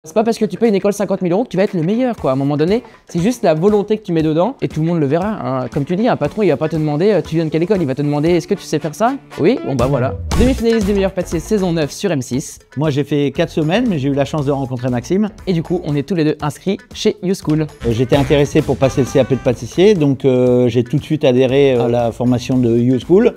C'est pas parce que tu payes une école 50 000 € que tu vas être le meilleur, quoi. À un moment donné, c'est juste la volonté que tu mets dedans et tout le monde le verra, hein. Comme tu dis, un patron, il va pas te demander tu viens de quelle école, il va te demander est-ce que tu sais faire ça? Oui, bon bah voilà. Demi-finaliste du meilleur pâtissier saison 9 sur M6. Moi j'ai fait 4 semaines, mais j'ai eu la chance de rencontrer Maxime. Et du coup, on est tous les deux inscrits chez YouSchool. J'étais intéressé pour passer le CAP de pâtissier, donc j'ai tout de suite adhéré à la formation de YouSchool,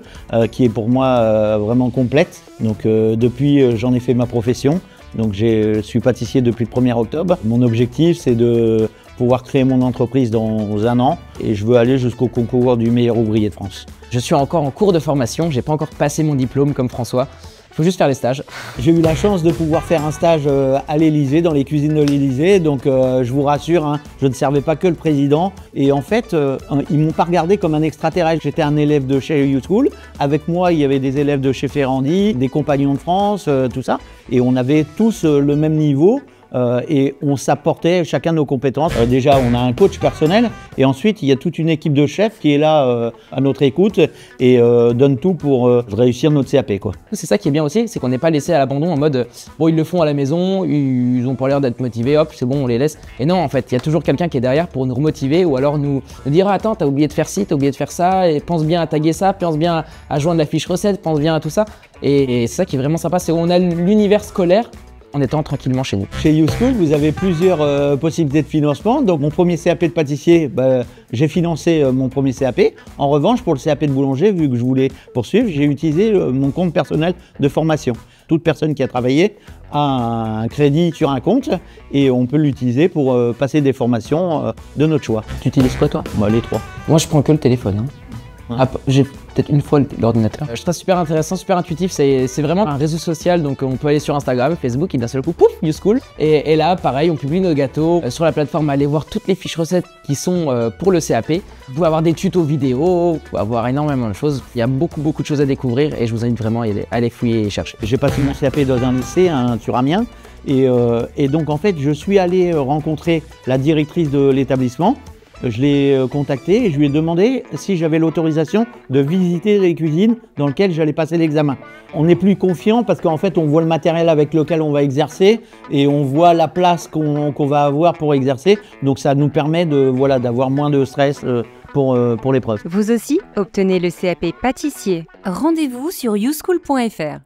qui est pour moi vraiment complète. Donc depuis, j'en ai fait ma profession. Donc je suis pâtissier depuis le 1er octobre. Mon objectif, c'est de pouvoir créer mon entreprise dans un an et je veux aller jusqu'au concours du meilleur ouvrier de France. Je suis encore en cours de formation, j'ai pas encore passé mon diplôme comme François. Il faut juste faire les stages. J'ai eu la chance de pouvoir faire un stage à l'Élysée, dans les cuisines de l'Élysée. Donc je vous rassure, hein, je ne servais pas que le président. Et en fait, ils m'ont pas regardé comme un extraterrestre. J'étais un élève de chez YouSchool. Avec moi, il y avait des élèves de chez Ferrandi, des compagnons de France, tout ça. Et on avait tous le même niveau. Et on s'apportait chacun nos compétences. Déjà, on a un coach personnel et ensuite, il y a toute une équipe de chefs qui est là à notre écoute et donne tout pour réussir notre CAP, quoi. C'est ça qui est bien aussi, c'est qu'on n'est pas laissé à l'abandon en mode bon, ils le font à la maison, ils ont pas l'air d'être motivés, hop, c'est bon, on les laisse. Et non, en fait, il y a toujours quelqu'un qui est derrière pour nous remotiver ou alors nous dire ah, attends, t'as oublié de faire ci, t'as oublié de faire ça, et pense bien à taguer ça, pense bien à joindre la fiche recette, pense bien à tout ça. Et c'est ça qui est vraiment sympa, c'est où on a l'univers scolaire en étant tranquillement chez nous. Chez YouSchool, vous avez plusieurs possibilités de financement. Donc mon premier CAP de pâtissier, j'ai financé mon premier CAP. En revanche, pour le CAP de boulanger, vu que je voulais poursuivre, j'ai utilisé mon compte personnel de formation. Toute personne qui a travaillé a un crédit sur un compte et on peut l'utiliser pour passer des formations de notre choix. Tu utilises quoi toi? Les trois. Moi je prends que le téléphone, hein. Ah, j'ai peut-être une fois l'ordinateur. Je trouve ça super intéressant, super intuitif. C'est vraiment un réseau social, donc on peut aller sur Instagram, Facebook et d'un seul coup, pouf, YouSchool. Et là, pareil, on publie nos gâteaux sur la plateforme. Allez voir toutes les fiches recettes qui sont pour le CAP. Vous pouvez avoir des tutos vidéo, vous pouvez avoir énormément de choses. Il y a beaucoup de choses à découvrir et je vous invite vraiment à aller fouiller et chercher. J'ai passé mon CAP dans un lycée, sur Amiens. Et donc en fait, je suis allé rencontrer la directrice de l'établissement. Je l'ai contacté et je lui ai demandé si j'avais l'autorisation de visiter les cuisines dans lesquelles j'allais passer l'examen. On est plus confiant parce qu'en fait on voit le matériel avec lequel on va exercer et on voit la place qu'on va avoir pour exercer. Donc ça nous permet d'avoir moins de stress pour l'épreuve. Vous aussi, obtenez le CAP pâtissier. Rendez-vous sur youschool.fr.